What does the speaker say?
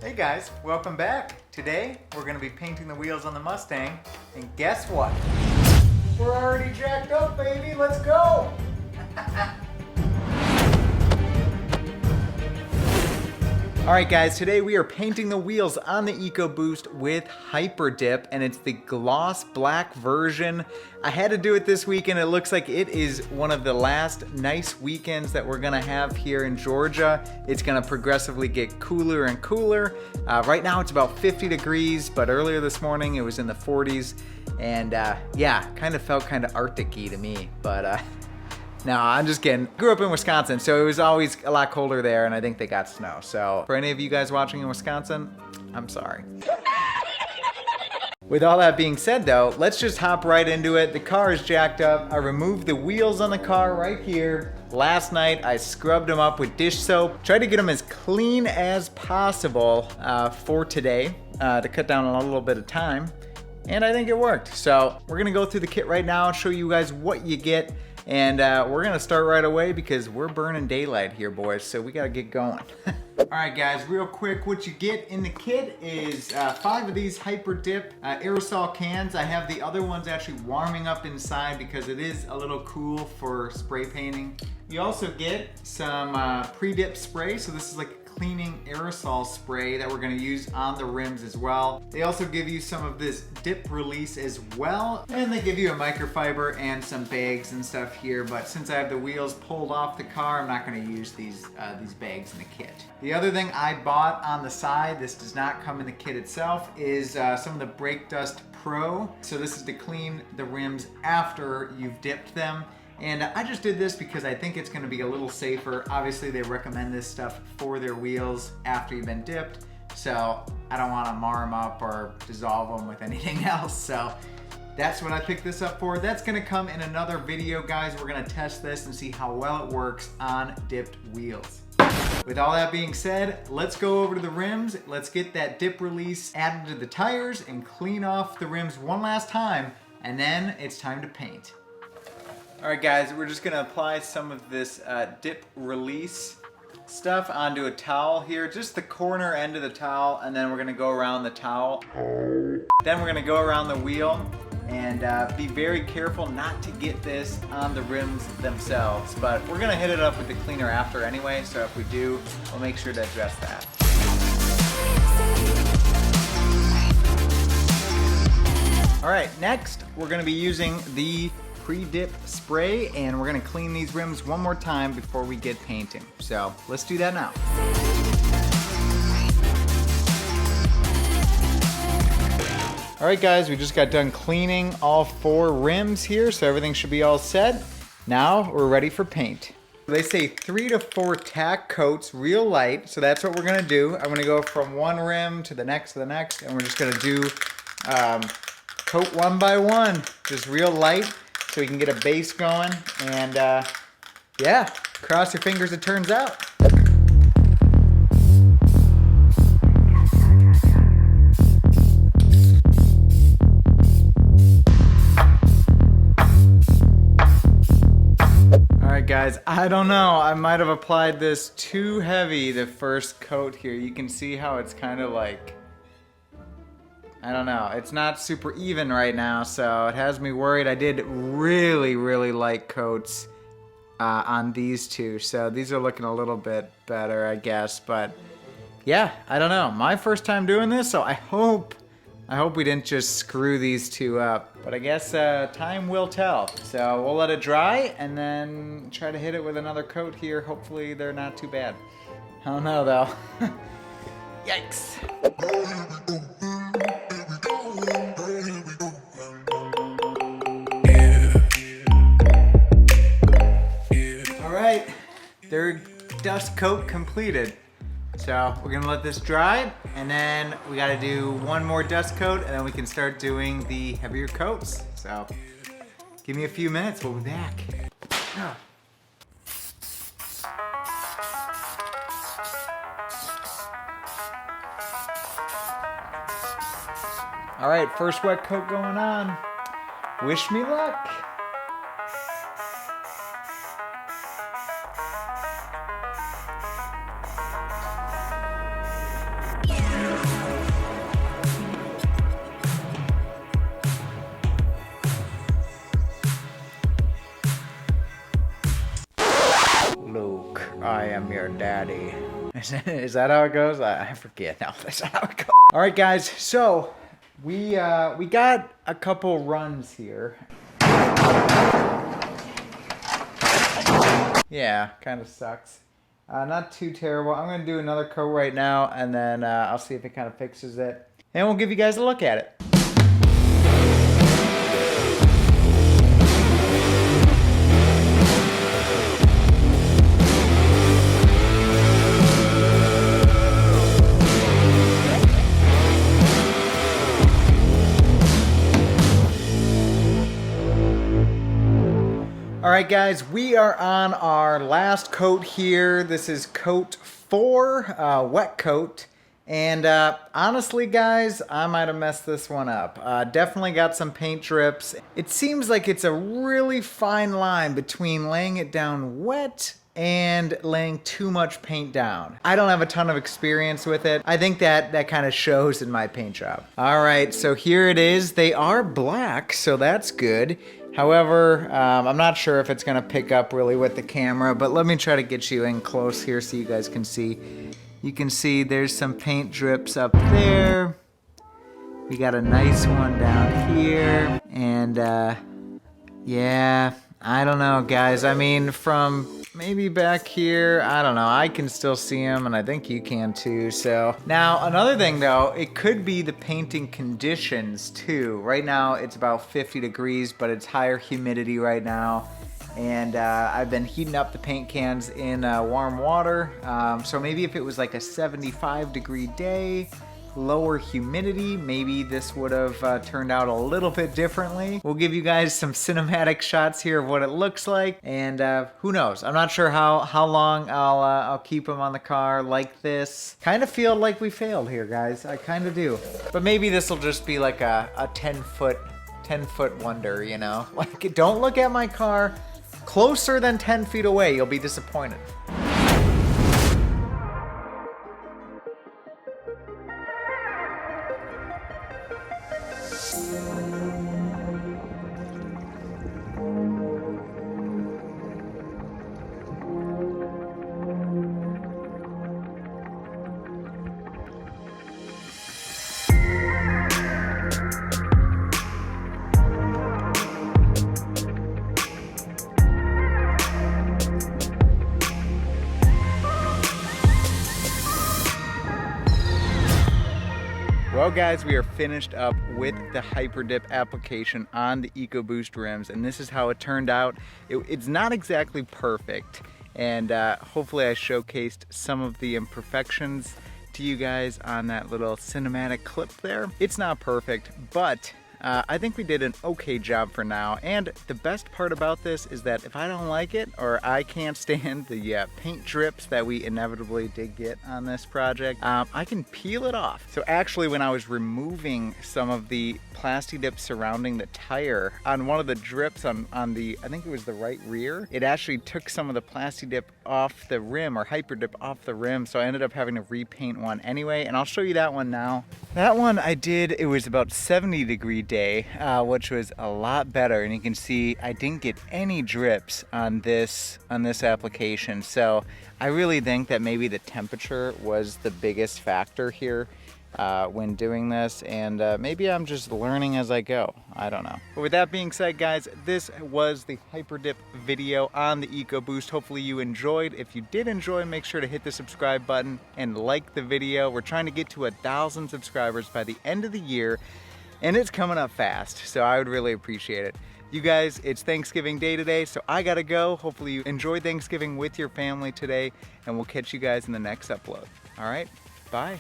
Hey guys, welcome back. Today we're going to be painting the wheels on the Mustang, and guess what? We're already jacked up, baby. Let's go. Alright guys, today we are painting the wheels on the EcoBoost with Hyperdip, and it's the gloss black version. I had to do it this weekend. It looks like it is one of the last nice weekends that we're gonna have here in Georgia. It's gonna progressively get cooler and cooler. Right now it's about 50 degrees, but earlier this morning it was in the 40s, and yeah, kind of felt kind of Arctic-y to me, but no, I'm just kidding. Grew up in Wisconsin, so it was always a lot colder there, and I think they got snow. So for any of you guys watching in Wisconsin, I'm sorry. With all that being said though, let's just hop right into it. The car is jacked up. I removed the wheels on the car right here. Last night, I scrubbed them up with dish soap. Tried to get them as clean as possible for today to cut down on a little bit of time. And I think it worked. So we're gonna go through the kit right now and show you guys what you get. And we're gonna start right away because we're burning daylight here, boys, so we gotta get going. All right, guys, real quick, what you get in the kit is 5 of these Hyperdip aerosol cans. I have the other ones actually warming up inside because it is a little cool for spray painting. You also get some pre-dip spray, so this is like cleaning aerosol spray that we're gonna use on the rims as well. They also give you some of this dip release as well, and they give you a microfiber and some bags and stuff here, but since I have the wheels pulled off the car, I'm not gonna use these bags in the kit. The other thing I bought on the side, this does not come in the kit itself, is some of the Brake Dust Pro. So this is to clean the rims after you've dipped them. And I just did this because I think it's gonna be a little safer. Obviously they recommend this stuff for their wheels after you've been dipped, so I don't wanna mar them up or dissolve them with anything else. So that's what I picked this up for. That's gonna come in another video, guys. We're gonna test this and see how well it works on dipped wheels. With all that being said, let's go over to the rims. Let's get that dip release added to the tires and clean off the rims one last time, and then it's time to paint. All right, guys, we're just gonna apply some of this dip release stuff onto a towel here, just the corner end of the towel, and then we're gonna go around the towel. Then we're gonna go around the wheel and be very careful not to get this on the rims themselves, but we're gonna hit it up with the cleaner after anyway, so if we do, we'll make sure to address that. All right, next, we're gonna be using the pre-dip spray, and we're gonna clean these rims one more time before we get painting. So let's do that now. All right, guys, we just got done cleaning all 4 rims here, so everything should be all set. Now we're ready for paint. They say 3 to 4 tack coats, real light, so that's what we're gonna do. I'm gonna go from one rim to the next, and we're just gonna do coat one by one, just real light, so we can get a base going, and yeah, cross your fingers it turns out. Alright guys, I don't know, I might have applied this too heavy the first coat here. You can see how it's kind of like, I don't know, it's not super even right now, so it has me worried. I did really, really light coats on these two, so these are looking a little bit better, I guess, but yeah, I don't know. My first time doing this, so I hope we didn't just screw these two up, but I guess time will tell. So we'll let it dry and then try to hit it with another coat here. Hopefully they're not too bad. I don't know though. Yikes. Alright, third dust coat completed. So we're gonna let this dry, and then we gotta do one more dust coat, and then we can start doing the heavier coats. So give me a few minutes, we'll be back. Oh. All right, first wet coat going on. Wish me luck. ready. Is that how it goes? I forget now. That's not how it goes. All right, guys. So we got a couple runs here. Yeah, kind of sucks. Not too terrible. I'm gonna do another coat right now, and then I'll see if it kind of fixes it, and we'll give you guys a look at it. All right, guys, we are on our last coat here. This is coat 4, wet coat. And honestly, guys, I might have messed this one up. Definitely got some paint drips. It seems like it's a really fine line between laying it down wet and laying too much paint down. I don't have a ton of experience with it. I think that kind of shows in my paint job. All right, so here it is. They are black, so that's good. However, I'm not sure if it's gonna pick up really with the camera, but let me try to get you in close here so you guys can see. You can see there's some paint drips up there. We got a nice one down here. And yeah, I don't know, guys. I mean, from maybe back here, I don't know. I can still see them, and I think you can too. So now another thing though, it could be the painting conditions too. Right now it's about 50 degrees, but it's higher humidity right now. And I've been heating up the paint cans in warm water. So maybe if it was like a 75-degree day, lower humidity, maybe this would have turned out a little bit differently. We'll give you guys some cinematic shots here of what it looks like, and who knows? I'm not sure how long I'll keep them on the car like this. Kind of feel like we failed here, guys. I kind of do. But maybe this will just be like a 10-foot wonder, you know? Like, don't look at my car closer than 10 feet away. You'll be disappointed. Well, guys, we are finished up with the Hyperdip application on the EcoBoost rims, and this is how it turned out. It's not exactly perfect, and hopefully I showcased some of the imperfections to you guys on that little cinematic clip there. It's not perfect, but I think we did an okay job for now, and the best part about this is that if I don't like it, or I can't stand the paint drips that we inevitably did get on this project, I can peel it off. So actually, when I was removing some of the Plastidip surrounding the tire, on one of the drips on the, I think it was the right rear, it actually took some of the Plastidip off the rim, or Hyperdip off the rim, so I ended up having to repaint one anyway, and I'll show you that one now. That one I did, it was about 70-degree day, which was a lot better, and you can see I didn't get any drips on this application. So I really think that maybe the temperature was the biggest factor here when doing this, and maybe I'm just learning as I go. I don't know. But with that being said, guys, this was the Hyperdip video on the EcoBoost. Hopefully you enjoyed. If you did enjoy, make sure to hit the subscribe button and like the video. We're trying to get to 1,000 subscribers by the end of the year, and it's coming up fast, so I would really appreciate it. You guys, it's Thanksgiving Day today, so I gotta go. Hopefully you enjoyed Thanksgiving with your family today, and we'll catch you guys in the next upload. All right, bye.